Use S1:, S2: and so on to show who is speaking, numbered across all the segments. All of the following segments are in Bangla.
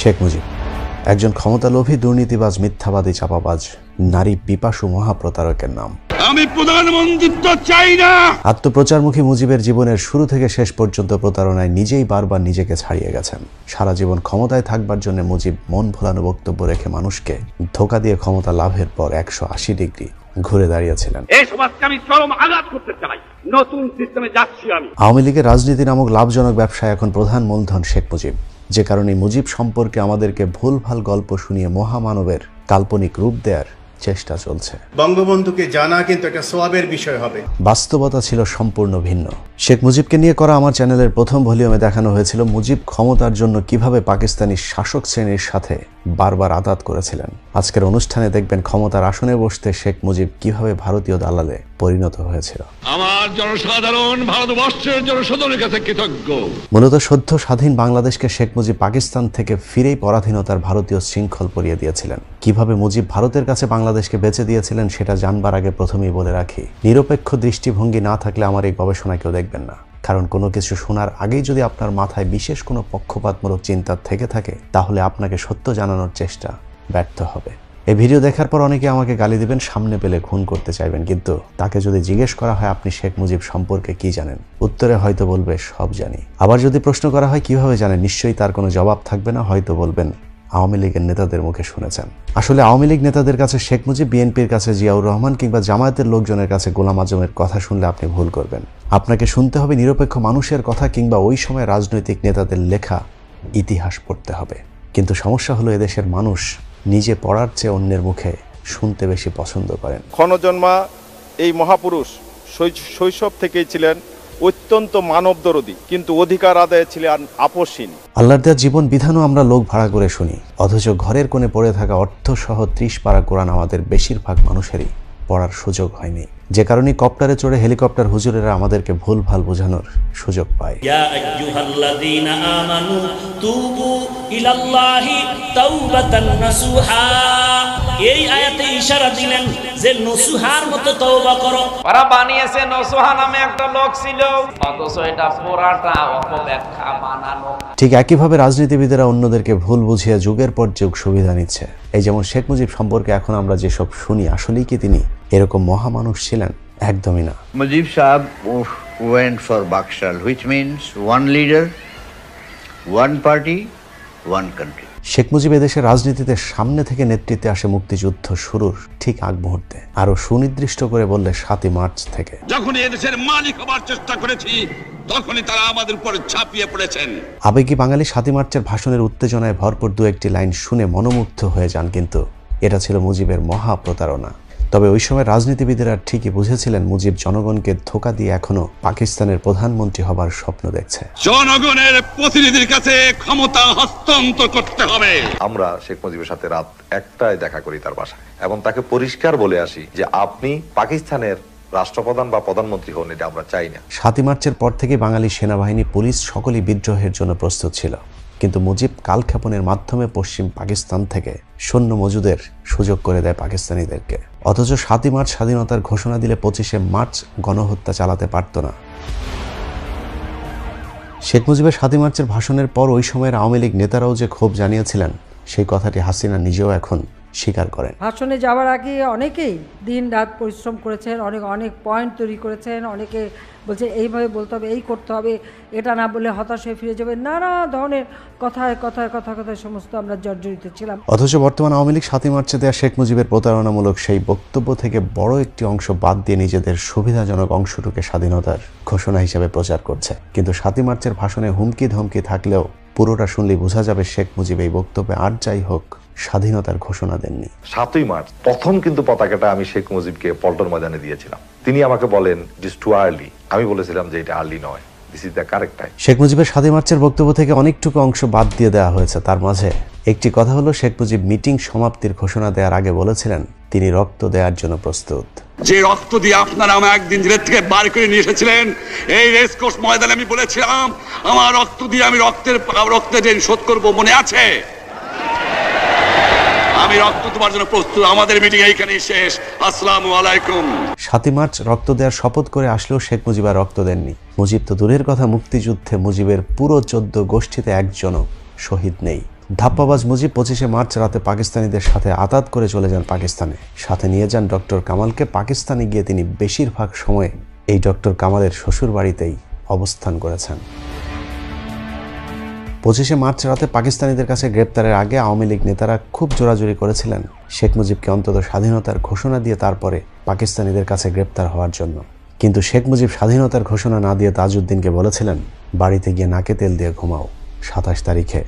S1: শেখ মুজিব একজন ক্ষমতালোভী, দুর্নীতিবাজ, মিথ্যাবাদী, চাপাবাজ, নারী পিপাসু মহাপ্রতারকের নাম।
S2: আমি প্রধানমন্ত্রিত্ব চাই না।
S1: আত্মপ্রচারমুখী মুজিবের জীবনের শুরু থেকে শেষ পর্যন্ত প্রতারণায় নিজেই বারবার নিজেকে ছাড়িয়ে গেছেন। সারা জীবন ক্ষমতায় থাকবার জন্য মুজিব মন ভোলানো বক্তব্য রেখে মানুষকে ধোঁকা দিয়ে ক্ষমতা লাভের পর 180 ডিগ্রি ঘুরে দাঁড়িয়েছিলেন।
S2: এই সমাজকে আমি চরম আঘাত করতে চাই, নতুন সিস্টেমে যাচ্ছি আমি।
S1: আওয়ামী লীগের রাজনীতি নামক লাভজনক ব্যবসায় এখন প্রধান মূলধন শেখ মুজিব, যে কারণে মুজিব সম্পর্কে আমাদেরকে ভুলভাল গল্প শুনিয়ে মহামানবের কাল্পনিক রূপ দেওয়ার চেষ্টা চলছে।
S3: বঙ্গবন্ধুকে জানা কিন্তু একটা সওয়াবের বিষয় হবে।
S1: বাস্তবতা ছিল সম্পূর্ণ ভিন্ন। শেখ মুজিবকে নিয়ে করা আমার চ্যানেলের প্রথম ভলিউমে দেখানো হয়েছিল মুজিব ক্ষমতার জন্য কিভাবে পাকিস্তানি শাসক শ্রেণীর সাথে বারবার আঘাত করেছিলেন। আজকের অনুষ্ঠানে দেখবেন ক্ষমতার আসনে বসতে শেখ মুজিব কিভাবে ভারতীয় দালালে পরিণত হয়েছিল।
S2: আমার জনসাধারণ ভারতবর্ষের জনসাধারণের কাছে কৃতজ্ঞ।
S1: মূলত সদ্য স্বাধীন বাংলাদেশকে শেখ মুজিব পাকিস্তান থেকে ফিরেই পরাধীনতার ভারতীয় শৃঙ্খল পরিয়ে দিয়েছিলেন। কিভাবে মুজিব ভারতের কাছে বাংলাদেশকে বেচে দিয়েছিলেন সেটা জানবার আগে প্রথমেই বলে রাখি, নিরপেক্ষ দৃষ্টিভঙ্গি না থাকলে আমার এই গবেষণা কেউ দেখবেন না। কারণ কোনো কিছু শোনার আগেই যদি আপনার মাথায় বিশেষ কোনো পক্ষপাতমূলক চিন্তা থেকে থাকে, তাহলে আপনাকে সত্য জানানোর চেষ্টা ব্যর্থ হবে। এই ভিডিও দেখার পর অনেকে আমাকে গালি দিবেন, সামনে পেলে খুন করতে চাইবেন, কিন্তু তাকে যদি জিজ্ঞেস করা হয় আপনি শেখ মুজিব সম্পর্কে কি জানেন, উত্তরে হয়তো বলবে সব জানি। আবার যদি প্রশ্ন করা হয় কিভাবে জানেন, নিশ্চয়ই তার কোনো জবাব থাকবে না, হয়তো বলবেন আওয়ামী লীগের নেতাদের মুখে শুনেছেন। আসলে আওয়ামী লীগ নেতাদের কাছে শেখ মুজিব, বিএনপির কাছে জিয়াউর রহমান কিংবা জামায়াতের লোকজনের কাছে গোলাম আজমের কথা শুনলে আপনি ভুল করবেন। আপনাকে শুনতে হবে নিরপেক্ষ মানুষের কথা কিংবা ওই সময় রাজনৈতিক নেতাদের লেখা ইতিহাস পড়তে হবে। কিন্তু সমস্যা হলো এদেশের মানুষ নিজে পড়ার চেয়ে অন্যের মুখে শুনতে বেশি পছন্দ করেন।
S4: ক্ষণজন্মা এই মহাপুরুষ শৈশব থেকেই ছিলেন অত্যন্ত মানবদরদী, কিন্তু অধিকার আদায়ে ছিলেন আপোষহীন।
S1: আল্লাহর দেওয়া জীবন বিধানও আমরা লোক ভাড়া করে শুনি, অথচ ঘরের কোণে পড়ে থাকা অর্থসহ 30 পারা কোরআন আমাদের বেশিরভাগ মানুষেরই পড়ার সুযোগ হয়নি, যে কারণে কপ্টারে চড়ে হেলিকপ্টার হুজুরেরা আমাদেরকে ভুলভাল বোঝানোর সুযোগ পায়।
S5: ইয়া আইয়ুহাল্লাযীনা আমানু তুবু ইলাল্লাহি তাওবাতান নাসুহা। এই আয়াতে ইশারা দিলেন যে নসুহার মতো তওবা করো।
S6: ওরা বানিয়েছে নসুহা নামে একটা লোক ছিল, অথচ এটা পুরাটা অপব্যাখ্যা বানানো।
S1: ঠিক একইভাবে রাজনীতিবিদেরা অন্যদেরকে ভুল বুঝিয়ে যুগের পর যুগ সুবিধা নিচ্ছে। এই যেমন শেখ মুজিব সম্পর্কে এখন আমরা যেসব শুনি, আসলেই কি তিনি এরকম মহামানুষ ছিলেন? একদমই না।
S7: মুজিব সাহেব went for Bakshal, which means one leader, one party, one country.
S1: Sheikh Mujib এদেশের রাজনীতিতে সামনে থেকে নেতৃত্বে আসে মুক্তিযুদ্ধ শুরুর ঠিক আগ মুহূর্তে, আরো সুনির্দিষ্ট করে বললে 7ই মার্চ থেকে।
S2: যখন এদেশের মালিক হবার চেষ্টা করেছি, তখনই তারা আমাদের উপর ঝাঁপিয়ে পড়েছেন।
S1: আবেগী বাঙালি 7ই মার্চের ভাষণের উত্তেজনায় ভরপুর দু একটি লাইন শুনে মনোমুগ্ধ হয়ে যান, কিন্তু এটা ছিল মুজিবের মহা প্রতারণা। তবে ওই সময় রাজনীতিবিদেরা ঠিকই বুঝেছিলেন মুজিব জনগণকে ধোঁকা দিয়ে এখনো পাকিস্তানের প্রধানমন্ত্রী হবার স্বপ্ন দেখছে।
S2: জনগণের প্রতিনিধির কাছে ক্ষমতা হস্তান্তর করতে হবে।
S8: আমরা শেখ মুজিবের সাথে রাত 1টায় দেখা করি তার বাসায়, এবং তাকে পরিষ্কার বলে আসি যে আপনি পাকিস্তানের রাষ্ট্রপ্রধান বা প্রধানমন্ত্রী হন, এটা আমরা চাই না। 7ই
S1: মার্চের পর থেকে বাঙালি সেনাবাহিনী, পুলিশ সকলেই বিদ্রোহের জন্য প্রস্তুত ছিল, কিন্তু মুজিব কালক্ষেপণের মাধ্যমে পশ্চিম পাকিস্তান থেকে সৈন্য মজুদের সুযোগ করে দেয় পাকিস্তানিদেরকে। অথচ 7ই মার্চ স্বাধীনতার ঘোষণা দিলে 25শে মার্চ গণহত্যা চালাতে পারত না। শেখ মুজিবের 7ই মার্চের ভাষণের পর ওই সময়ের আওয়ামী লীগ নেতারাও যে ক্ষোভ জানিয়েছিলেন, সেই কথাটি হাসিনা নিজেও এখন স্বীকার করেন।
S9: ভাষণে যাওয়ার আগে অনেকেই দিন রাত পরিশ্রম করেছেন, অনেক পয়েন্ট তৈরি করেছেন। অনেকে বলছে এইভাবে বলতে হবে, এই করতে হবে, এটা না বলে হতাশ হয়ে ফিরে যাবে, নানা ধরনের কথায় সমস্ত আমরা জর্জরিত ছিলাম।
S1: অথচ বর্তমান আওয়ামী লীগ 7ই মার্চে দেওয়া শেখ মুজিবের প্রতারণামূলক সেই বক্তব্য থেকে বড় একটি অংশ বাদ দিয়ে নিজেদের সুবিধাজনক অংশটুকে স্বাধীনতার ঘোষণা হিসেবে প্রচার করছে। কিন্তু 7ই মার্চের ভাষণে হুমকি ধমকি থাকলেও পুরোটা শুনলেই বোঝা যাবে শেখ মুজিব এই বক্তব্যে আর যাই হোক স্বাধীনতার ঘোষণা দেননি।
S8: 7ই মার্চ প্রথম কিন্তু পতাকাটা আমি শেখ মুজিবকে পল্টন ময়দানে দিয়েছিলাম। তিনি আমাকে বলেন দিস টু আর্লি। আমি বলেছিলাম যে এটা আর্লি নয়, this is the correct time.
S1: Sheikh মুজিবের 7ই মার্চের বক্তব্য থেকে অনেকটুকু অংশ বাদ দিয়ে দেওয়া হয়েছে। তার মাঝে একটি কথা হলো, শেখ মুজিব মিটিং সমাপ্তির ঘোষণা দেওয়ার আগে বলেছিলেন তিনি রক্ত দেওয়ার জন্য প্রস্তুত।
S2: যে রক্ত দিয়ে আপনারা আমাকে একদিন জেল থেকে বার করে নিয়ে এসেছিলেন, এই রেসকোর্স ময়দানে আমি বলেছিলাম আমার রক্ত দিয়ে আমি রক্তের ঋণ শোধ করবো, মনে আছে? আমি রক্ত দেওয়ার জন্য প্রস্তুত। আমাদের মিটিং এইখানেই শেষ। আসসালামু আলাইকুম।
S1: 7ই মার্চ রক্ত দেওয়ার শপথ করে আসলেও শেখ মুজিব আর রক্ত দেননি। মুজিব তো দূরের কথা, মুক্তিযুদ্ধে মুজিবের পুরো 14 গোষ্ঠীতে একজনও শহীদ নেই। ধাপ্পাবাজ মুজিব 25শে মার্চ রাতে পাকিস্তানিদের সাথে আতাত করে চলে যান পাকিস্তানে। সাথে নিয়ে যান ডক্টর কামালকে। পাকিস্তানে গিয়ে তিনি বেশিরভাগ সময় এই ডক্টর কামালের শ্বশুর বাড়িতেই অবস্থান করেছেন। 25শে মার্চ রাতে পাকিস্তানিদের কাছে গ্রেপ্তারের আগে আওয়ামী লীগ নেতারা খুব জোরাজুরি করেছিলেন শেখ মুজিবকে অন্তত স্বাধীনতার ঘোষণা দিয়ে তারপরে পাকিস্তানিদের কাছে গ্রেপ্তার হওয়ার জন্য। কিন্তু শেখ মুজিব স্বাধীনতার ঘোষণা না দিয়ে তাজউদ্দিনকে বলেছিলেন, বাড়িতে গিয়ে নাকে তেল দিয়ে ঘুমাও, 27 তারিখে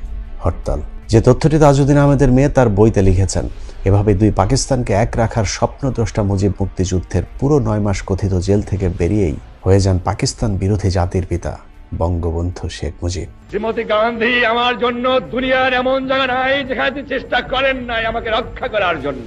S1: হরতাল। যে তথ্যটি তাজউদ্দিন আহমেদের মেয়ে তার বইতে লিখেছেন। এভাবে দুই পাকিস্তানকে এক রাখার স্বপ্নদ্রষ্টা মুজিব মুক্তিযুদ্ধের পুরো 9 মাস কথিত জেল থেকে বেরিয়েই হয়ে যান পাকিস্তান বিরোধী জাতির পিতা বঙ্গবন্ধু শেখ মুজিব।
S10: শ্রীমতী গান্ধী আমার জন্য দুনিয়ার এমন জায়গা নাই যেখানে চেষ্টা করেন নাই আমাকে রক্ষা করার জন্য।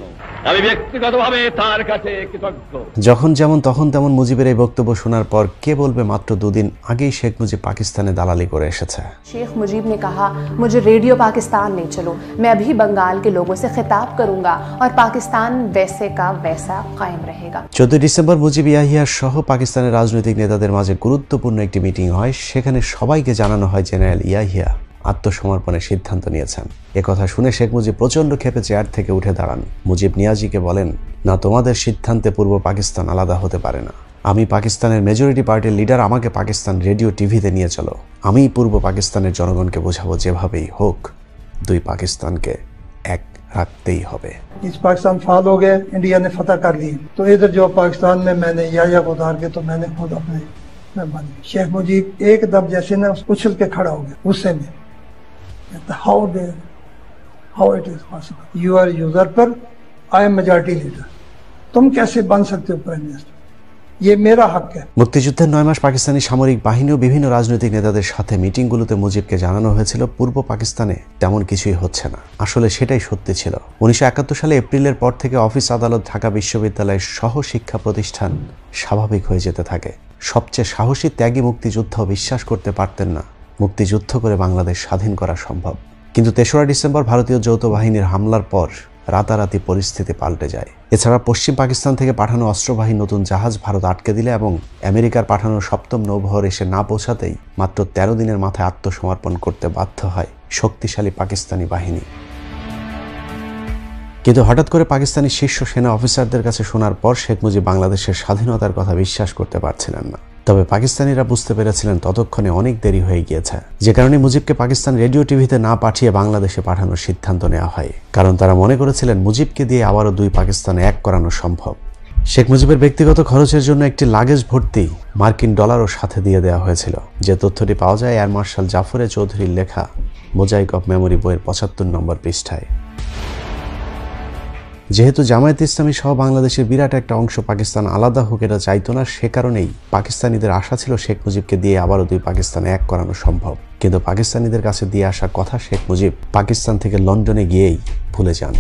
S10: আমি ব্যক্তিগতভাবে তার কাছে কৃতজ্ঞ।
S1: যখন যেমন তখন তেমন মুজিবের এই বক্তব্য শোনার পর কে বলবে মাত্র 2 দিন আগেই শেখ মুজিব পাকিস্তানে দালালি করে এসেছে।
S11: शेख मुजीब ने कहा, मुझे रेडियो पाकिस्तान ले चलो, मैं अभी बंगाल के लोगों से खिताब करूंगा और पाकिस्तान वैसे का वैसा कायम रहेगा।
S1: 14 ডিসেম্বর মুজিব ইয়াহিয়া সহ পাকিস্তানের রাজনৈতিক নেতাদের মাঝে গুরুত্বপূর্ণ একটি মিটিং হয়। সেখানে সবাইকে জানানো হয় জেনারেল ইয়াহিয়া আত্মসমর্পণের সিদ্ধান্ত নিয়েছেন। একথা শুনে শেখ মুজিব প্রচন্ড ক্ষেপে চেয়ার থেকে উঠে দাঁড়ান। মুজিব নিয়াজিকে বলেন, না, তোমাদের সিদ্ধান্তে পূর্ব পাকিস্তান আলাদা হতে পারে না। আমি পাকিস্তানের মেজরিটি পার্টির লিডার, আমাকে পাকিস্তান রেডিও টিভিতে নিয়ে চলো। আমি পূর্ব পাকিস্তানের জনগণকে বোঝাবো যেভাবেই হোক 2 পাকিস্তানকে এক रखते ही होवे।
S12: पाकिस्तान फाल हो गए, इंडिया ने फतह कर ली, तो इधर जो पाकिस्तान में मैंने या को उतार के तो मैंने खुद अपने में बन गया। शेख मुजीब एकदम जैसे ना उछल के खड़ा हो गया गुस्से में, how it is possible, you are usurper, I am majority leader, तुम कैसे बन सकते हो प्राइम मिनिस्टर, ये मेरा हक है।
S1: মুক্তিযুদ্ধের 9 মাস পাকিস্তানি সামরিক বাহিনী ও বিভিন্ন রাজনৈতিক নেতাদের সাথে মিটিংগুলোতে মুজিবকে জানানো হয়েছিল পূর্ব পাকিস্তানে তেমন কিছুই হচ্ছে না। আসলে সেটাই সত্যি ছিল। 1971 সালে এপ্রিলের পর থেকে অফিস আদালত, ঢাকা বিশ্ববিদ্যালয়ের সহ শিক্ষা প্রতিষ্ঠান স্বাভাবিক হয়ে যেতে থাকে। সবচেয়ে সাহসী ত্যাগী মুক্তিযোদ্ধাও বিশ্বাস করতে পারতেন না মুক্তিযুদ্ধ করে বাংলাদেশ স্বাধীন করা সম্ভব। কিন্তু 3রা ডিসেম্বর ভারতীয় যৌথ বাহিনীর হামলার পর রাতারাতি পরিস্থিতি পাল্টে যায়। এছাড়া পশ্চিম পাকিস্তান থেকে পাঠানো অস্ত্রবাহী নতুন জাহাজ ভারত আটকে দিলে এবং আমেরিকার পাঠানো 7ম নৌবহর এসে না পৌঁছাতেই মাত্র 13 দিনের মাথায় আত্মসমর্পণ করতে বাধ্য হয় শক্তিশালী পাকিস্তানি বাহিনী। কিন্তু হঠাৎ করে পাকিস্তানি শীর্ষ সেনা অফিসারদের কাছে শোনার পর শেখ মুজিব বাংলাদেশের স্বাধীনতার কথা বিশ্বাস করতে পারছিলেন না। তবে পাকিস্তানিরা বুঝতে পেরেছিলেন ততক্ষণে অনেক দেরি হয়ে গিয়েছে, যে কারণে মুজিবকে পাকিস্তান রেডিও টিভিতে না পাঠিয়ে বাংলাদেশে পাঠানোর সিদ্ধান্ত নেওয়া হয়। কারণ তারা মনে করেছিলেন মুজিবকে দিয়ে আবারও 2 পাকিস্তানে এক করানো সম্ভব। শেখ মুজিবের ব্যক্তিগত খরচের জন্য একটি লাগেজ ভর্তি মার্কিন ডলারও সাথে দিয়ে দেওয়া হয়েছিল। যে তথ্যটি পাওয়া যায় এয়ার মার্শাল জাফরে চৌধুরীর লেখা মোজাইক অফ মেমোরি বইয়ের 75 নম্বর পৃষ্ঠায়। যেহেতু জামায়াত ইসলামী সহ বাংলাদেশের বিরাট একটা অংশ পাকিস্তান আলাদা হোক এটা চাইতো না, সে কারণেই পাকিস্তানিদের আশা ছিল শেখ মুজিবকে দিয়ে আবারও 2 পাকিস্তানে এক করানো সম্ভব। কিন্তু পাকিস্তানিদের কাছে দিয়ে আসা কথা শেখ মুজিব পাকিস্তান থেকে লন্ডনে গিয়েই ভুলে যান।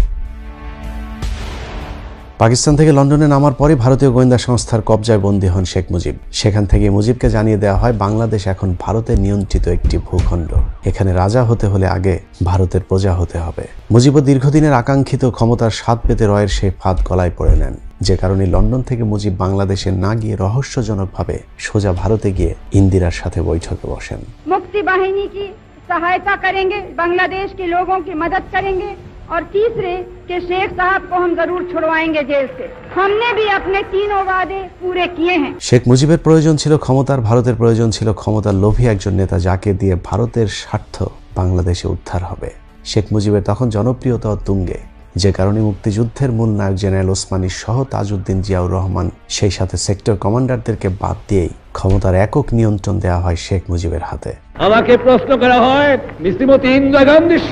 S1: পাকিস্তান থেকে লন্ডনে নামার পরে ভারতীয় গোয়েন্দা সংস্থার কবজায় বন্দী হন শেখ মুজিব। সেখান থেকে মুজিবকে জানিয়ে দেওয়া হয় বাংলাদেশ এখন ভারতের নিয়ন্ত্রিত একটি ভূখণ্ড, এখানে রাজা হতে হলে আগে ভারতের প্রজা হতে হবে। মুজিবও দীর্ঘদিনের আকাঙ্ক্ষিত ক্ষমতার স্বাদ পেতে রয়ের সেই ফাঁদ গলায় পড়ে নেন, যে কারণে লন্ডন থেকে মুজিব বাংলাদেশে না গিয়ে রহস্যজনকভাবে সোজা ভারতে গিয়ে ইন্দিরার সাথে বৈঠকে বসেন।
S13: मुक्ति बाहिनी की सहायता करेंगे, बांग्लादेश के लोगों की मदद करेंगे और तीसरे के शेख साहब को हम जरूर छुड़वाएंगे जेल से। हमने भी अपने 3 वादे पूरे किए हैं।
S1: শেখ মুজিবের প্রয়োজন ছিল ক্ষমতার, ভারতের প্রয়োজন ছিল ক্ষমতার লোভী একজন নেতা যাকে দিয়ে ভারতের স্বার্থ বাংলাদেশে উদ্ধার হবে। শেখ মুজিবের তখন জনপ্রিয়তা তুঙ্গে, যে কারণে মুক্তিযুদ্ধের মূল নায়ক জেনারেল ওসমানী সহ তাজউদ্দিন জিয়াউর রহমান সেই সাথে সেক্টর কমান্ডারদেরকে বাদ দিয়েই ক্ষমতার একক নিয়ন্ত্রণ দেওয়া হয় শেখ মুজিবের হাতে।
S10: আমাকে প্রশ্ন করা হয় শ্রীমতী ইন্দিরা গান্ধীর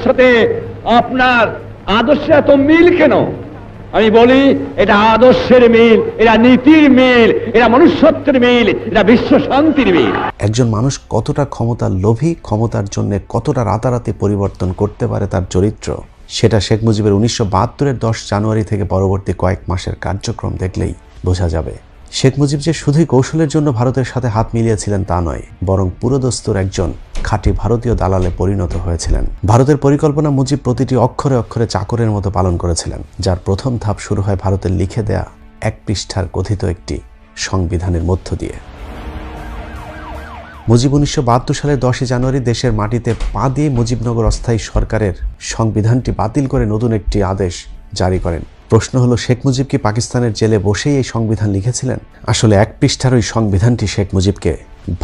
S10: সাথে আপনার আদর্শে এত মিল কেন? আমি বলি এটা আদর্শের মিল, এটা নীতির মিল, এটা মনুষ্যত্বের মিল, এটা বিশ্ব শান্তির মিল।
S1: একজন মানুষ কতটা ক্ষমতার লোভী, ক্ষমতার জন্য কতটা রাতারাতি পরিবর্তন করতে পারে তার চরিত্র, সেটা শেখ মুজিবের 1972-এর 10 জানুয়ারি থেকে পরবর্তী কয়েক মাসের কার্যক্রম দেখলেই বোঝা যাবে। শেখ মুজিব যে শুধুই কৌশলের জন্য ভারতের সাথে হাত মিলিয়েছিলেন তা নয়, বরং পুরোদস্তুর একজন খাঁটি ভারতীয় দালালে পরিণত হয়েছিলেন। ভারতের পরিকল্পনা মুজিব প্রতিটি অক্ষরে অক্ষরে চাকরের মতো পালন করেছিলেন, যার প্রথম ধাপ শুরু হয় ভারতের লিখে দেয়া 1 পৃষ্ঠার কথিত একটি সংবিধানের মধ্য দিয়ে। মুজিব 1972 সালের 10 জানুয়ারি দেশের মাটিতে পা দিয়ে মুজিবনগর অস্থায়ী সরকারের সংবিধানটি বাতিল করে নতুন একটি আদেশ জারি করেন। প্রশ্ন হলো, শেখ মুজিব কি পাকিস্তানের জেলে বসেই এই সংবিধান লিখেছিলেন? আসলে 1 পৃষ্ঠার ওই সংবিধানটি শেখ মুজিবকে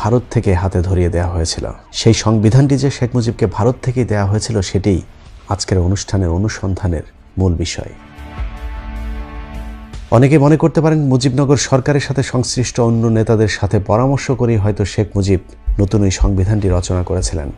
S1: ভারত থেকে হাতে ধরিয়ে দেওয়া হয়েছিল। সেই সংবিধানটি যে শেখ মুজিবকে ভারত থেকেই দেওয়া হয়েছিল সেটাই আজকের অনুষ্ঠানের অনুসন্ধানের মূল বিষয়। অনেকে মনে করতে পারেন মুজিবনগর সরকারের সাথে সংশ্লিষ্ট অন্য নেতাদের সাথে পরামর্শ করেই হয়তো শেখ মুজিব নতুন ওই সংবিধানটি রচনা করেছিলেন।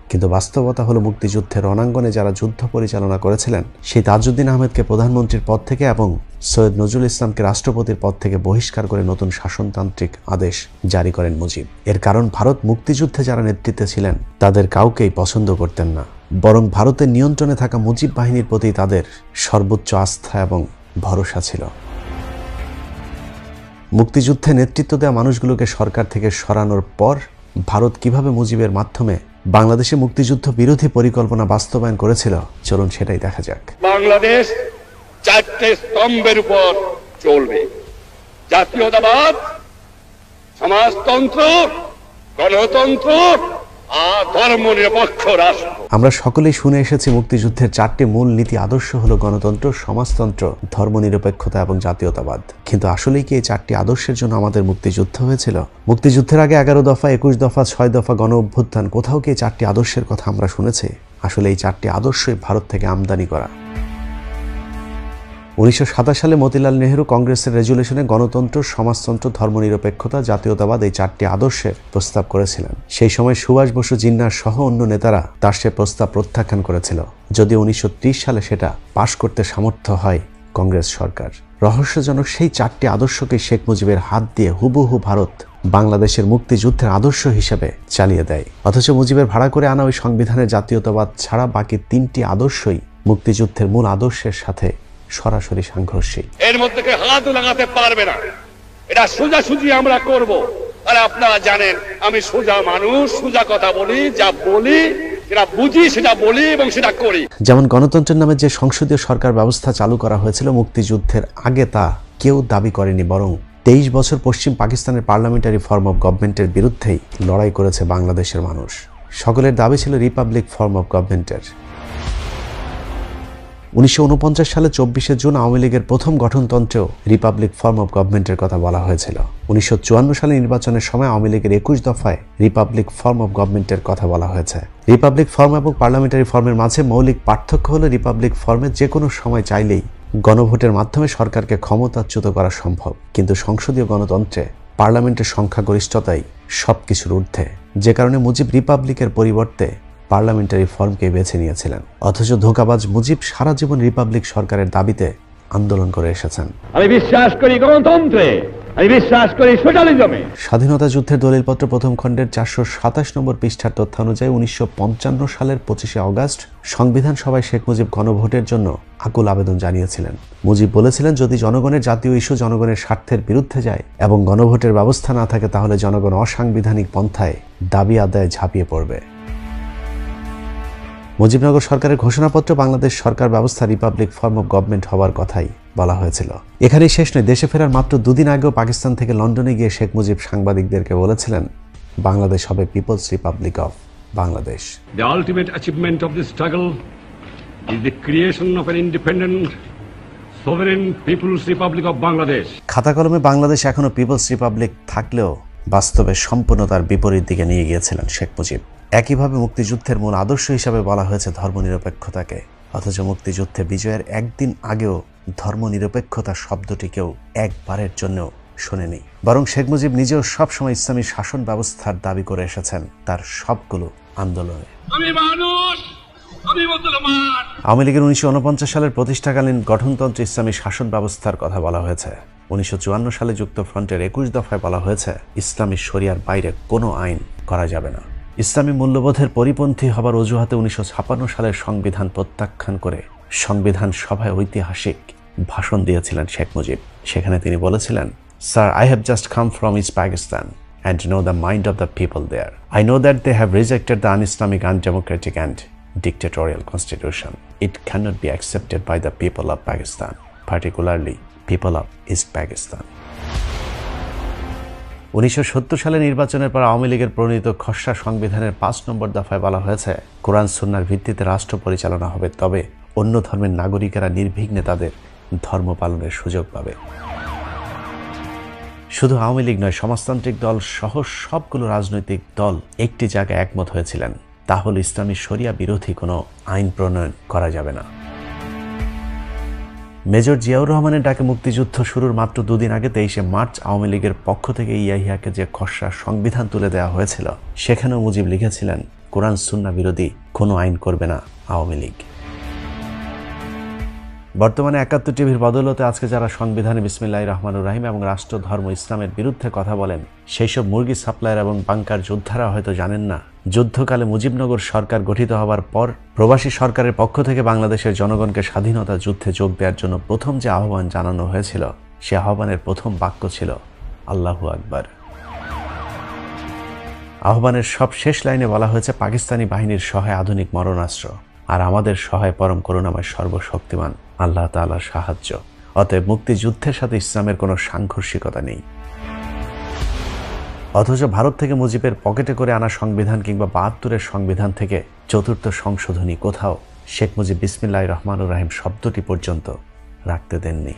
S1: কিন্তু বাস্তবতা হলো মুক্তিযুদ্ধের রণাঙ্গনে যারা যুদ্ধ পরিচালনা করেছিলেন সেই তাজউদ্দিন আহমেদকে প্রধানমন্ত্রীর পদ থেকে এবং সৈয়দ নজরুল ইসলামকে রাষ্ট্রপতির পদ থেকে বহিষ্কার করে নতুন শাসনতান্ত্রিক আদেশ জারি করেন মুজিব। এর কারণ ভারত মুক্তিযুদ্ধে যারা নেতৃত্বে ছিলেন তাদের কাউকেই পছন্দ করতেন না, বরং ভারতের নিয়ন্ত্রণে থাকা মুজিব বাহিনীর প্রতি তাদের সর্বোচ্চ আস্থা এবং ভরসা ছিল। মুক্তিযুদ্ধে নেতৃত্ব দেওয়া মানুষগুলোকে সরকার থেকে সরানোর পর ভারত কিভাবে মুজিবের মাধ্যমে বাংলাদেশে মুক্তিযুদ্ধ বিরোধী পরিকল্পনা বাস্তবায়ন করেছিল, চলুন সেটাই দেখা যাক।
S2: বাংলাদেশ 4টে স্তম্ভের উপর চলবে: জাতীয়তাবাদ, সমাজতন্ত্র, গণতন্ত্র আর ধর্মনিরপেক্ষ রাষ্ট্র।
S1: আমরা সকলেই শুনে এসেছি মুক্তিযুদ্ধের 4টি মূল নীতি আদর্শ হলো গণতন্ত্র, সমাজতন্ত্র, ধর্মনিরপেক্ষতা এবং জাতীয়তাবাদ। কিন্তু আসলেই কি এই 4টি আদর্শের জন্য আমাদের মুক্তিযুদ্ধ হয়েছিল? মুক্তিযুদ্ধের আগে 11 দফা, 21 দফা, 6 দফা গণ অভ্যুত্থান, কোথাও কি এই 4টি আদর্শের কথা আমরা শুনেছি? আসলে এই 4টি আদর্শই ভারত থেকে আমদানি করা। 1927 সালে মতিলাল নেহেরু কংগ্রেসের রেজুলেশনে গণতন্ত্র, সমাজতন্ত্র, ধর্মনিরপেক্ষতা, জাতীয়তাবাদ এই 4টি আদর্শের প্রস্তাব করেছিলেন। সেই সময় সুভাষ বসু জিন্নাহ সহ অন্য নেতারা তার সে প্রস্তাব প্রত্যাখ্যান করেছিল, যদিও 1930 সালে সেটা পাশ করতে সামর্থ্য হয় কংগ্রেস সরকার। রহস্যজনক সেই 4টি আদর্শকে শেখ মুজিবের হাত দিয়ে হুবহু ভারত বাংলাদেশের মুক্তিযুদ্ধের আদর্শ হিসেবে চালিয়ে দেয়। অথচ মুজিবের ভাড়া করে আনা ওই সংবিধানের জাতীয়তাবাদ ছাড়া বাকি 3টি আদর্শই মুক্তিযুদ্ধের মূল আদর্শের সাথে সরাসরি সাংঘর্ষিক।
S2: এর মধ্যে হাত লাগাতে পারবে না, এটা সোজাসুজি আমরা করব। আর আপনারা জানেন আমি সোজা মানুষ, সোজা কথা বলি, যা বলি যেটা বুঝি সেটা বলি এবং সেটা করি।
S1: যেমন গণতন্ত্রের নামে যে সংসদীয় সরকার ব্যবস্থা চালু করা হয়েছিল মুক্তিযুদ্ধের আগে, তা কেউ দাবি করেনি, বরং 23 বছর পশ্চিম পাকিস্তানের পার্লামেন্টারি ফর্ম অফ গভর্নমেন্টের বিরুদ্ধেই লড়াই করেছে বাংলাদেশের মানুষ। সকলের দাবি ছিল রিপাবলিক ফর্ম অফ গভর্নমেন্টের। 1949 সালে 24 জুন আওয়ামী লীগের প্রথম গঠনতন্ত্রেও রিপাবলিক ফর্ম অফ গভর্নমেন্টের কথা বলা হয়েছিল। 1954 সালে নির্বাচনের সময় আওয়ামী লীগের 21 দফায় রিপাবলিক ফর্ম অফ গভর্নমেন্টের কথা বলা হয়েছে। রিপাবলিক ফর্ম এবং পার্লামেন্টারি ফর্মের মাঝে মৌলিক পার্থক্য হলো রিপাবলিক ফর্মে যে কোনো সময় চাইলেই গণভোটের মাধ্যমে সরকারকে ক্ষমতাচ্যুত করা সম্ভব, কিন্তু সংসদীয় গণতন্ত্রে পার্লামেন্টের সংখ্যাগরিষ্ঠতাই সবকিছুর ঊর্ধ্বে, যে কারণে মুজিব রিপাবলিকের পরিবর্তে পার্লামেন্টারি ফর্মকে বেছে নিয়েছিলেন। অথচ ধোঁকাবাজ মুজিব সারা জীবন রিপাবলিক সরকারের দাবিতে আন্দোলন করে এসেছেন।
S10: আমি বিশ্বাস করি গণতন্ত্রে, আমি বিশ্বাস করি সোশ্যালিজমে।
S1: স্বাধীনতা যুদ্ধের দলিলপত্র প্রথম খণ্ডের 427 নম্বর পৃষ্ঠার তথ্যানুযায়ী 1955 সালের 25 আগস্ট সংবিধান সভায় শেখ মুজিব গণভোটের জন্য আকুল আবেদন জানিয়েছিলেন। মুজিব বলেছিলেন, যদি জনগণের জাতীয় ইস্যু জনগণের স্বার্থের বিরুদ্ধে যায় এবং গণভোটের ব্যবস্থা না থাকে তাহলে জনগণ অসাংবিধানিক পন্থায় দাবি আদায়ে ঝাঁপিয়ে পড়বে। মুজিবনগর সরকারের ঘোষণাপত্র বাংলাদেশ সরকার ব্যবস্থা রিপাবলিক ফর্ম অফ গভর্নমেন্ট হওয়ার কথাই বলা হয়েছিল। এখানেই শেষ নয়, দেশে ফেরার মাত্র 2 দিন আগেও পাকিস্তান থেকে লন্ডনে গিয়ে শেখ মুজিব সাংবাদিকদেরকে বলেছিলেন, বাংলাদেশ হবে People's Republic of Bangladesh.
S14: The ultimate achievement of this struggle is the creation of an independent, sovereign People's Republic of Bangladesh.
S1: খাতা কলমে বাংলাদেশ এখনো পিপলস রিপাবলিক থাকলেও বাস্তবে সম্পূর্ণ তার বিপরীত দিকে নিয়ে গিয়েছিলেন শেখ মুজিব। একইভাবে মুক্তিযুদ্ধের মূল আদর্শ হিসাবে বলা হয়েছে ধর্মনিরপেক্ষতাকে, অথচ মুক্তিযুদ্ধে বিজয়ের একদিন আগেও ধর্মনিরপেক্ষতা শব্দটি কেউ একবারের জন্যও শোনেনি, বরং শেখ মুজিব নিজেও সবসময় ইসলামী শাসন ব্যবস্থার দাবি করে এসেছেন তার সবগুলো আন্দোলনে। আওয়ামী লীগের 1949 সালের প্রতিষ্ঠাকালীন গঠনতন্ত্র ইসলামী শাসন ব্যবস্থার কথা বলা হয়েছে। 1954 সালে যুক্ত ফ্রন্টের 21 দফায় বলা হয়েছে, ইসলামী শরিয়ার বাইরে কোনো আইন করা যাবে না। ইসলামী মূল্যবোধের পরিপন্থী হবার অজুহাতে 1956 সালের সংবিধান প্রত্যাখ্যান করে সংবিধান সভায় ঐতিহাসিক ভাষণ দিয়েছিলেন শেখ মুজিব। সেখানে তিনি বলেছিলেন, sir, I have just come from East Pakistan and know the mind of the people there. I know that they have rejected the un-Islamic, undemocratic and dictatorial constitution. It cannot be accepted by the people of Pakistan, particularly people of East Pakistan. 1970 সালে নির্বাচনের পর আওয়ামী লীগের প্রণীত খসড়া সংবিধানের 5 নম্বর দফায় বলা হয়েছে, কোরআন সুন্নাহর ভিত্তিতে রাষ্ট্র পরিচালনা হবে, তবে অন্য ধর্মের নাগরিকেরা নির্বিঘ্নে তাদের ধর্ম পালনের সুযোগ পাবে। শুধু আওয়ামী লীগ নয়, সমাজতান্ত্রিক দল সহ সবগুলো রাজনৈতিক দল একটি জায়গায় একমত হয়েছিলেন, তা হল ইসলামী শরিয়া বিরোধী কোনো আইন প্রণয়ন করা যাবে না। মেজর জিয়াউর রহমানের ডাকে মুক্তিযুদ্ধ শুরুর মাত্র 2 দিন আগে 23শে মার্চ আওয়ামী লীগের পক্ষ থেকে ইয়াহিয়াকে যে খসড়া সংবিধান তুলে দেওয়া হয়েছিল, সেখানেও মুজিব লিখেছিলেন কোরআন সুন্নাহ বিরোধী কোনো আইন করবে না আওয়ামী লীগ। বর্তমানে 71 টিভির বদৌলতে আজকে যারা সংবিধানে বিসমিল্লাহির রহমানির রহিম এবং রাষ্ট্র ধর্ম ইসলামের বিরুদ্ধে কথা বলেন, সেই সব মুরগি সাপ্লায়ার এবং বাংকার যোদ্ধারা হয়তো জানেন না, যুদ্ধকালে মুজিবনগর সরকার গঠিত হওয়ার পর প্রবাসী সরকারের পক্ষ থেকে বাংলাদেশের জনগণকে স্বাধীনতা যুদ্ধে যোগ দেওয়ার জন্য প্রথম যে আহ্বান জানানো হয়েছিল, সে আহ্বানের প্রথম বাক্য ছিল আল্লাহু আকবার। আহ্বানের সব শেষ লাইনে বলা হয়েছে পাকিস্তানি বাহিনীর সহায় আধুনিক মরণাস্ত্র, আর আমাদের সহায় পরম করুণাময় সর্বশক্তিমান আল্লাহ তাআলার সাহায্য। অতএব মুক্তিযুদ্ধের সাথে ইসলামের কোনো সাংঘর্ষিকতা নেই। অথচ ভারত থেকে মুজিবের পকেটে করে আনা সংবিধান কিংবা 72-এর সংবিধান থেকে 4র্থ সংশোধনী কোথাও শেখ মুজিব বিসমিল্লাহির রহমানির রহিম শব্দটি পর্যন্ত রাখতে দেননি।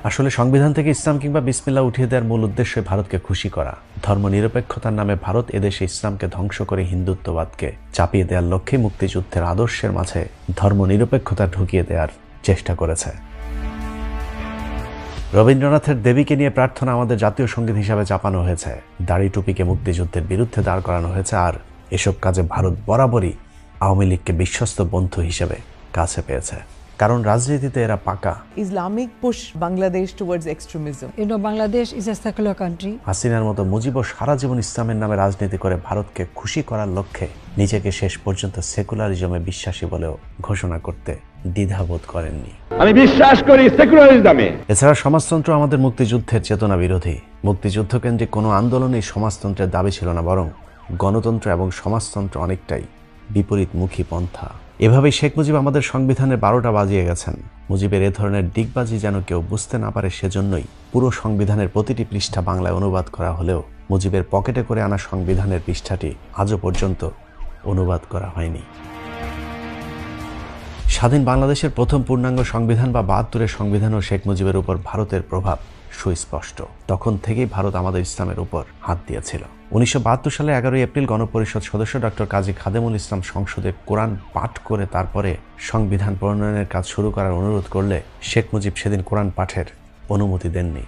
S1: আসলে সংবিধান থেকে ইসলাম কিংবা বিসমিল্লাহ উঠিয়ে দেওয়ার মূল উদ্দেশ্য ভারতকে খুশি করা। ধর্মনিরপেক্ষতার নামে ভারত এদেশে ইসলামকে ধ্বংস করে হিন্দুত্ববাদকে চাপিয়ে দেওয়ার লক্ষ্যে মুক্তিযুদ্ধের আদর্শের মাঝে ধর্মনিরপেক্ষতা ঢুকিয়ে দেওয়ার চেষ্টা করেছে। রবীন্দ্রনাথের দেবীকে নিয়ে প্রার্থনা আমাদের জাতীয় সঙ্গীত হিসাবে চাপানো হয়েছে, দাড়ি টুপিকে মুক্তিযুদ্ধের বিরুদ্ধে দাঁড় করানো হয়েছে, আর এসব কাজে ভারত বরাবরই আওয়ামী লীগকে বিশ্বস্ত বন্ধু হিসেবে কাছে পেয়েছে, কারণ রাজনীতিতে এরা পাকা।
S15: Islamic push Bangladesh towards extremism.
S9: You know, Bangladesh is a secular country.
S1: হাসিনার মতো মুজিবও সারা জীবন ইসলামের নামে রাজনীতি করে ভারতকে খুশি করার লক্ষ্যে নিজেকে শেষ পর্যন্ত সেকুলারিজমে বিশ্বাসী বলেও ঘোষণা করতে দ্বিধাবোধ করেননি।
S10: আমি বিশ্বাস করি সেকুলারিজমে।
S1: এছাড়া সমাজতন্ত্র আমাদের মুক্তিযুদ্ধের চেতনা বিরোধী। মুক্তিযুদ্ধ কেন্দ্রিক কোনো আন্দোলনে সমাজতন্ত্রের দাবি ছিল না, বরং গণতন্ত্র এবং সমাজতন্ত্র অনেকটাই বিপরীতমুখী পন্থা। এভাবেই শেখ মুজিব আমাদের সংবিধানের 12টা বাজিয়ে গেছেন। মুজিবের এ ধরনের দিগবাজি যেন কেউ বুঝতে না পারে, সেজন্যই পুরো সংবিধানের প্রতিটি পৃষ্ঠা বাংলায় অনুবাদ করা হলেও মুজিবের পকেটে করে আনা সংবিধানের পৃষ্ঠাটি আজও পর্যন্ত অনুবাদ করা হয়নি। স্বাধীন বাংলাদেশের প্রথম পূর্ণাঙ্গ সংবিধান বা 72-এর সংবিধানও শেখ মুজিবের উপর ভারতের প্রভাব সুস্পষ্ট। তখন থেকেই ভারত আমাদের ইসলামের উপর হাত দিয়েছিল। 1972 সালে 11 এপ্রিল গণপরিষদ সদস্য ডক্টর কাজী খাদেমুল ইসলাম সংসদে কোরআন পাঠ করে তারপরে সংবিধান প্রণয়নের কাজ শুরু করার অনুরোধ করলে শেখ মুজিব সেদিন কোরআন পাঠের অনুমতি দেননি।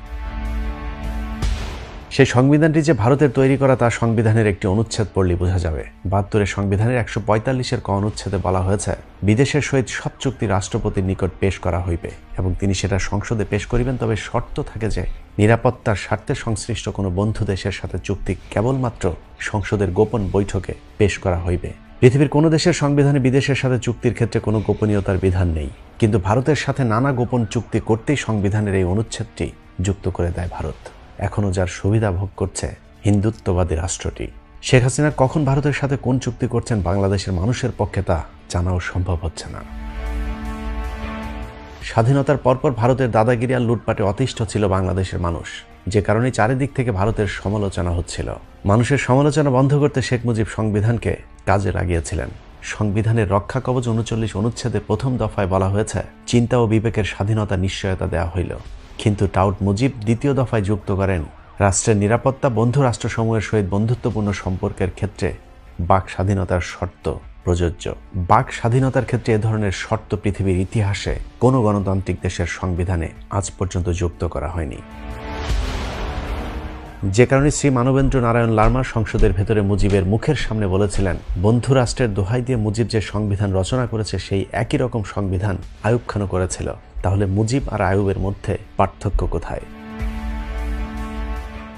S1: সেই সংবিধানটি যে ভারতের তৈরি করা তা সংবিধানের একটি অনুচ্ছেদ পড়লে বোঝা যাবে। 72-এর সংবিধানের 145-এর ক অনুচ্ছেদে বলা হয়েছে, বিদেশের সহিত সব চুক্তি রাষ্ট্রপতির নিকট পেশ করা হইবে এবং তিনি সেটা সংসদে পেশ করিবেন, তবে শর্ত থাকে যে নিরাপত্তার স্বার্থে সংশ্লিষ্ট কোনো বন্ধু দেশের সাথে চুক্তি কেবলমাত্র সংসদের গোপন বৈঠকে পেশ করা হইবে। পৃথিবীর কোনো দেশের সংবিধানে বিদেশের সাথে চুক্তির ক্ষেত্রে কোনো গোপনীয়তার বিধান নেই, কিন্তু ভারতের সাথে নানা গোপন চুক্তি করতেই সংবিধানের এই অনুচ্ছেদটি যুক্ত করে দেয় ভারত। এখনও যার সুবিধা ভোগ করছে হিন্দুত্ববাদী রাষ্ট্রটি। শেখ হাসিনা কখন ভারতের সাথে কোন চুক্তি করছেন বাংলাদেশের মানুষের পক্ষে তা জানাও সম্ভব হচ্ছে না। স্বাধীনতার পরপর ভারতের দাদাগিরি আর লুটপাটে অতিষ্ঠ ছিল বাংলাদেশের মানুষ, যে কারণে চারিদিক থেকে ভারতের সমালোচনা হচ্ছিল। মানুষের সমালোচনা বন্ধ করতে শেখ মুজিব সংবিধানকে কাজে লাগিয়েছিলেন। সংবিধানের রক্ষা কবচ 39 অনুচ্ছেদে প্রথম দফায় বলা হয়েছে, চিন্তা ও বিবেকের স্বাধীনতা নিশ্চয়তা দেওয়া হইল। কিন্তু টাউট মুজিব দ্বিতীয় দফায় যুক্ত করেন, রাষ্ট্রের নিরাপত্তা বন্ধু রাষ্ট্রসমূহের সহিত বন্ধুত্বপূর্ণ সম্পর্কের ক্ষেত্রে বাক স্বাধীনতার শর্ত প্রযোজ্য। বাক স্বাধীনতার ক্ষেত্রে এ ধরনের শর্ত পৃথিবীর ইতিহাসে কোনো গণতান্ত্রিক দেশের সংবিধানে আজ পর্যন্ত যুক্ত করা হয়নি। যে কারণে শ্রী মানবেন্দ্র নারায়ণ লারমা সংসদের ভেতরে মুজিবের মুখের সামনে বলেছিলেন, বন্ধু রাষ্ট্রের দোহাই দিয়ে মুজিব যে সংবিধান রচনা করেছে সেই একই রকম সংবিধান আইয়ুব খানও করেছিল, তাহলে মুজিব আর আইয়ুবের মধ্যে পার্থক্য কোথায়?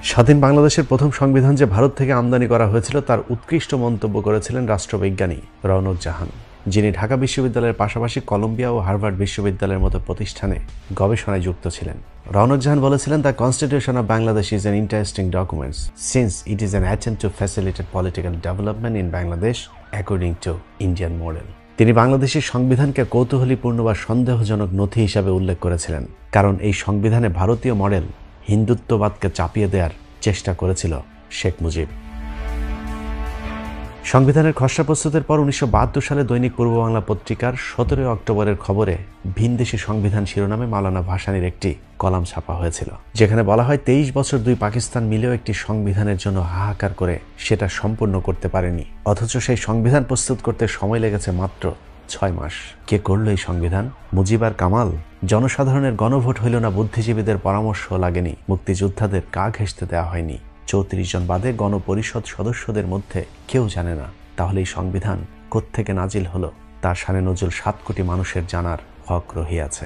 S1: স্বাধীন বাংলাদেশের প্রথম সংবিধান যে ভারত থেকে আমদানি করা হয়েছিল তার উৎকৃষ্ট মন্তব্য করেছিলেন রাষ্ট্রবিজ্ঞানী রওনক জাহান, যিনি ঢাকা বিশ্ববিদ্যালয়ের পাশাপাশি কলম্বিয়া ও হার্ভার্ড বিশ্ববিদ্যালয়ের মতো প্রতিষ্ঠানে গবেষণায় যুক্ত ছিলেন। রওনক জাহান বলেছিলেন, the constitution of Bangladesh is an interesting document since it is an attempt two facilitate political development in Bangladesh according to Indian model. তিনি বাংলাদেশের সংবিধানকে কৌতূহলীপূর্ণ বা সন্দেহজনক নথি হিসাবে উল্লেখ করেছিলেন, কারণ এই সংবিধানে ভারতীয় মডেল হিন্দুত্ববাদকে চাপিয়ে দেওয়ার চেষ্টা করেছিল শেখ মুজিব। সংবিধানের খসড়া প্রস্তুতের পর 1972 সালে দৈনিক পূর্ব বাংলা পত্রিকার 17 অক্টোবরের খবরে ভিনদেশী সংবিধান শিরোনামে মাওলানা ভাসানীর একটি কলাম ছাপা হয়েছিল, যেখানে বলা হয় 23 বছর দুই পাকিস্তান মিলেও একটি সংবিধানের জন্য হাহাকার করে সেটা সম্পূর্ণ করতে পারেনি, অথচ সেই সংবিধান প্রস্তুত করতে সময় লেগেছে মাত্র 6 মাস। কে করলো এই সংবিধান? মুজিব আর কামাল? জনসাধারণের গণভোট হইল না, বুদ্ধিজীবীদের পরামর্শ লাগেনি, মুক্তিযোদ্ধাদের গা ঘেঁষতে দেওয়া হয়নি, 34 জন বাদে গণপরিষদ সদস্যদের মধ্যে কেউ জানে না। তাহলে এই সংবিধান কোত্থেকে নাজিল হলো তার শানে নজরুল 7 কোটি মানুষের জানার হক রহিয়াছে।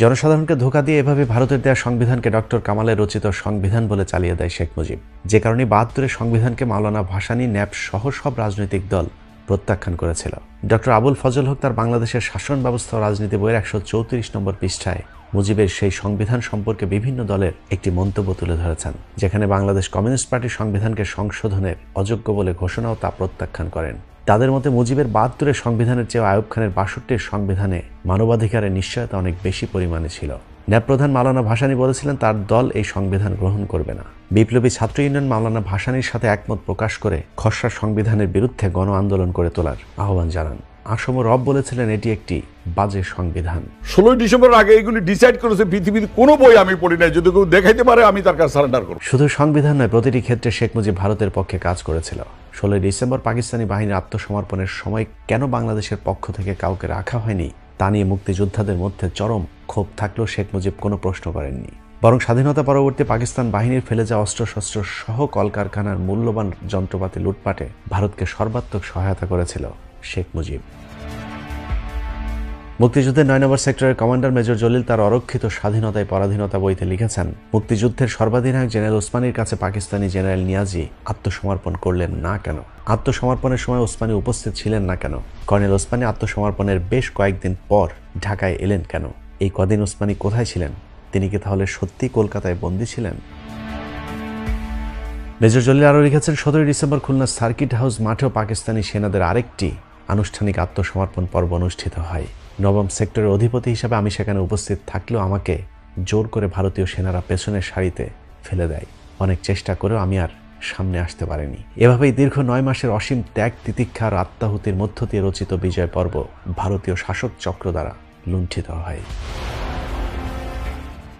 S1: জনসাধারণকে ধোঁকা দিয়ে এভাবে ভারতের দেয়া সংবিধানকে ডক্টর কামালের রচিত সংবিধান বলে চালিয়ে দেয় শেখ মুজিব, যে কারণে 72-এর সংবিধানকে মাওলানা ভাসানী, ন্যাপ সহ সব রাজনৈতিক দল প্রত্যাখ্যান করেছিল। ডক্টর আবুল ফজল হক তার বাংলাদেশের শাসন ব্যবস্থা ও রাজনীতি বইয়ের 134 নম্বর পৃষ্ঠায় মুজিবের সেই সংবিধান সম্পর্কে বিভিন্ন দলের একটি মন্তব্য তুলে ধরেছেন, যেখানে বাংলাদেশ কমিউনিস্ট পার্টির সংবিধানকে সংশোধনের অযোগ্য বলে ঘোষণাও তা প্রত্যাখ্যান করেন। তাদের মতে মুজিবের 72-এর সংবিধানের চেয়ে আইয়ুব খানের 62-এর সংবিধানে মানবাধিকারের নিশ্চয়তা অনেক বেশি পরিমাণে ছিল। ন্যাপ প্রধান মাওলানা ভাসানী বলেছিলেন তার দল এই সংবিধান গ্রহণ করবে না। বিপ্লবী ছাত্র ইউনিয়ন মাওলানা ভাসানীর সাথে একমত প্রকাশ করে খসড়া সংবিধানের বিরুদ্ধে গণ আন্দোলন করে তোলার আহ্বান জানান। আসম রব বলেছিলেন এটি একটি বাজে সংবিধান।
S16: 16 ডিসেম্বর আগে এগুলি ডিসাইড করেছে পৃথিবীর কোনো বই আমি পড়ি নাই, যদি কেউ দেখাইতে পারে আমি তার কাছে সারেন্ডার করব।
S1: শুধু সংবিধান নয়, প্রতিটি ক্ষেত্রে শেখ মুজিব ভারতের পক্ষে কাজ করেছিল। 16 ডিসেম্বর পাকিস্তানি বাহিনীর আত্মসমর্পণের সময় কেন বাংলাদেশের পক্ষ থেকে কাউকে রাখা হয়নি তা নিয়ে মুক্তিযোদ্ধাদের মধ্যে চরম ক্ষোভ থাকলেও শেখ মুজিব কোনো প্রশ্ন করেননি, বরং স্বাধীনতা পরবর্তী পাকিস্তান বাহিনীর ফেলে যাওয়া অস্ত্রশস্ত্র সহ কলকারখানার মূল্যবান যন্ত্রপাতি লুটপাটে ভারতকে সর্বাত্মক সহায়তা করেছিল শেখ মুজিব। মুক্তিযুদ্ধের 9 নম্বর সেক্টরের কমান্ডার মেজর জলিল তার অরক্ষিত স্বাধীনতায় পরাধীনতা বইতে লিখেছেন, মুক্তিযুদ্ধের সর্বাধিনায়ক জেনারেল ওসমানীর কাছে পাকিস্তানি জেনারেল নিয়াজি আত্মসমর্পণ করলেন না কেন? আত্মসমর্পণের সময় ওসমানী উপস্থিত ছিলেন না কেন? কর্নেল ওসমানী আত্মসমর্পণের বেশ কয়েকদিন পর ঢাকায় এলেন কেন? এই কদিন ওসমানী কোথায় ছিলেন? তিনি কি তাহলে সত্যি কলকাতায় বন্দী ছিলেন? মেজর জলিল আরও লিখেছেন, 17 ডিসেম্বর খুলনা সার্কিট হাউস মাঠেও পাকিস্তানি সেনাদের আরেকটি আনুষ্ঠানিক আত্মসমর্পণ পর্ব অনুষ্ঠিত হয়। 9 সেক্টরের অধিপতি হিসাবে আমি সেখানে উপস্থিত থাকলেও আমাকে জোর করে ভারতীয় সেনারা পেছনের সারিতে ফেলে দেয়। অনেক চেষ্টা করেও আমি আর সামনে আসতে পারিনি। এভাবেই দীর্ঘ 9 মাসের অসীম ত্যাগ, তিতিক্ষা আর আত্মাহুতির মধ্য দিয়ে রচিত বিজয় পর্ব ভারতীয় শাসক চক্র দ্বারা লুণ্ঠিত হয়।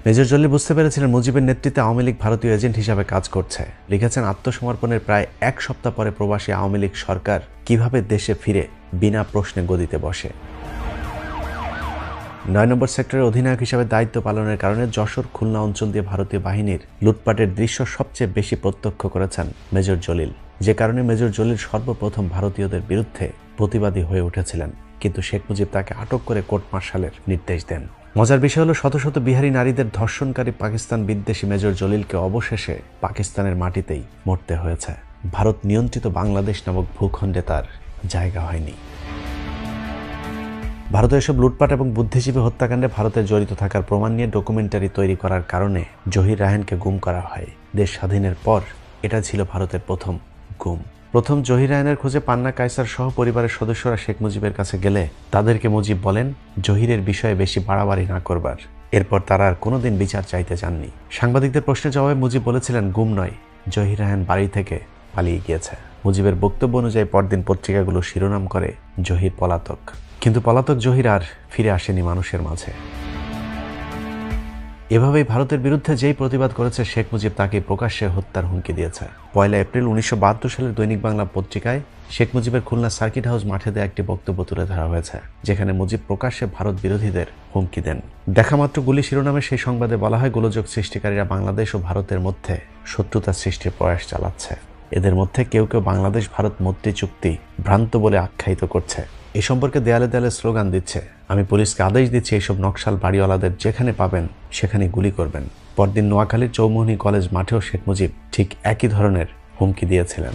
S1: মেজর জলিল বুঝতে পেরেছিলেন মুজিবের নেতৃত্বে আওয়ামী লীগ ভারতীয় এজেন্ট হিসাবে কাজ করছে। লিখেছেন, আত্মসমর্পণের প্রায় 1 সপ্তাহ পরে প্রবাসী আওয়ামী লীগ সরকার কিভাবে দেশে ফিরে বিনা প্রশ্নে গদিতে বসে। 9 নম্বর সেক্টরের অধিনায়ক হিসাবে দায়িত্ব পালনের কারণে যশোর, খুলনা অঞ্চল দিয়ে ভারতীয় বাহিনীর লুটপাটের দৃশ্য সবচেয়ে বেশি প্রত্যক্ষ করেছেন মেজর জলিল, যে কারণে মেজর জলিল সর্বপ্রথম ভারতীয়দের বিরুদ্ধে প্রতিবাদী হয়ে উঠেছিলেন। কিন্তু শেখ মুজিব তাকে আটক করে কোর্ট মার্শালের নির্দেশ দেন। মজার বিষয় হলো, শত শত বিহারি নারীদের ধর্ষণকারী পাকিস্তান বিদ্বেষী মেজর জলিলকে অবশেষে পাকিস্তানের মাটিতেই মরতে হয়েছে। ভারত নিয়ন্ত্রিত বাংলাদেশ নামক ভূখণ্ডে তার জায়গা হয়নি। ভারতে এসব লুটপাট এবং বুদ্ধিজীবী হত্যাকাণ্ডে ভারতের জড়িত থাকার প্রমাণ নিয়ে ডকুমেন্টারি তৈরি করার কারণে জহির রায়হানকে গুম করা হয়। দেশ স্বাধীনের পর এটা ছিল ভারতের প্রথম গুম। প্রথম জহির রায়হানের খোঁজে পান্না কায়সার সহ পরিবারের সদস্যরা শেখ মুজিবের কাছে গেলে তাদেরকে মুজিব বলেন জহিরের বিষয়ে বেশি বাড়াবাড়ি না করবার। এরপর তারা আর কোনোদিন বিচার চাইতে যাননি। সাংবাদিকদের প্রশ্নের জবাবে মুজিব বলেছিলেন, গুম নয়, জহির রায়হান বাড়ি থেকে পালিয়ে গিয়েছে। মুজিবের বক্তব্য অনুযায়ী পরদিন পত্রিকাগুলো শিরোনাম করে জহির পলাতক। কিন্তু পলাতক জহির আর ফিরে আসেনি মানুষের মাঝে। এভাবেই ভারতের বিরুদ্ধে যেই প্রতিবাদ করেছে শেখ মুজিব তাকে প্রকাশ্যে হত্যার হুমকি দিয়েছে। 1 এপ্রিল 1972 সালের দৈনিক বাংলা পত্রিকায় শেখ মুজিবের খুলনা সার্কিট হাউস মাঠে দেয়া একটি বক্তব্য তুলে ধরা হয়েছে, যেখানে মুজিব প্রকাশ্যে ভারত বিরোধীদের হুমকি দেন। দেখামাত্র গুলি শিরোনামে সেই সংবাদে বলা হয়, গোলযোগ সৃষ্টিকারীরা বাংলাদেশ ও ভারতের মধ্যে শত্রুতা সৃষ্টির প্রয়াস চালাচ্ছে। এদের মধ্যে কেউ কেউ বাংলাদেশ ভারত মৈত্রী চুক্তি ভ্রান্ত বলে আখ্যায়িত করছে। এ সম্পর্কে দেয়ালে দেয়ালে স্লোগান দিচ্ছে। আমি পুলিশকে আদেশ দিচ্ছি, এইসব নকশাল বাড়িওয়ালাদের যেখানে পাবেন সেখানে গুলি করবেন। পরদিন নোয়াখালীর চৌমুহনী কলেজ মাঠেও শেখ মুজিব ঠিক একই ধরনের হুমকি দিয়েছিলেন।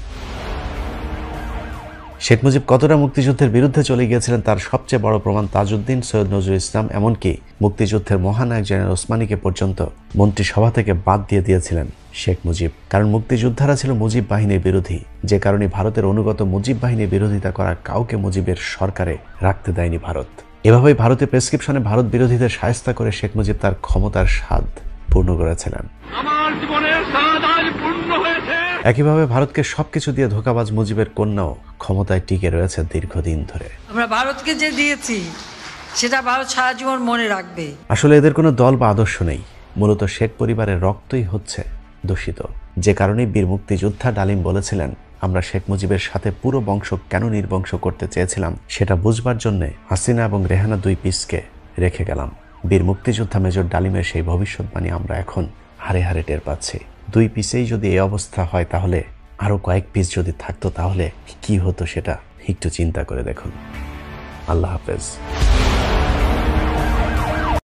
S1: শেখ মুজিব কতটা মুক্তিযুদ্ধের বিরুদ্ধে চলে গিয়েছিলেন তার সবচেয়ে বড় প্রমাণ তাজউদ্দিন, সৈয়দ নজরুল ইসলাম, এমনকি মুক্তিযুদ্ধের মহানায়ক জেনারেল ওসমানীকে পর্যন্ত মন্ত্রিসভা থেকে বাদ দিয়ে দিয়েছিলেন শেখ মুজিব। কারণ মুক্তিযোদ্ধারা ছিল মুজিব বাহিনীর বিরোধী, যে কারণে ভারতের অনুগত মুজিব বাহিনীর বিরোধিতা করা কাউকে মুজিবের সরকারে রাখতে দেয়নি ভারত। এভাবেই ভারতীয় প্রেসক্রিপশনে ভারত বিরোধীদের শায়েস্তা করে শেখ মুজিব তার ক্ষমতার স্বাদ পূর্ণ করেছিলেন।
S14: আমার জীবনের স্বাদ আজ পূর্ণ হয়েছে।
S1: একইভাবে ভারতকে সবকিছু দিয়ে ধোঁকাবাজ মুজিবের কন্যাও ক্ষমতায় টিকে রয়েছে দীর্ঘদিন ধরে।
S9: আমরা ভারতকে যে দিয়েছি সেটা ভারত সারা জীবন মনে রাখবে।
S1: আসলে এদের কোনো দল বা আদর্শ নেই, মূলত শেখ পরিবারের রক্তই হচ্ছে দূষিত। যে কারণে বীর মুক্তিযোদ্ধা ডালিম বলেছিলেন, আমরা শেখ মুজিবের সাথে পুরো বংশ কেন নির্বংশ করতে চেয়েছিলাম সেটা বুঝবার জন্য হাসিনা এবং রেহানা 2 পিসকে রেখে গেলাম। বীর মুক্তিযোদ্ধা মেজর ডালিমের সেই ভবিষ্যৎবাণী আমরা এখন হারে হারে টের পাচ্ছি। 2 পিসেই যদি এই অবস্থা হয়, তাহলে আরো কয়েক পিস যদি থাকতো তাহলে কি হতো সেটা একটু চিন্তা করে দেখুন। আল্লাহ হাফেজ।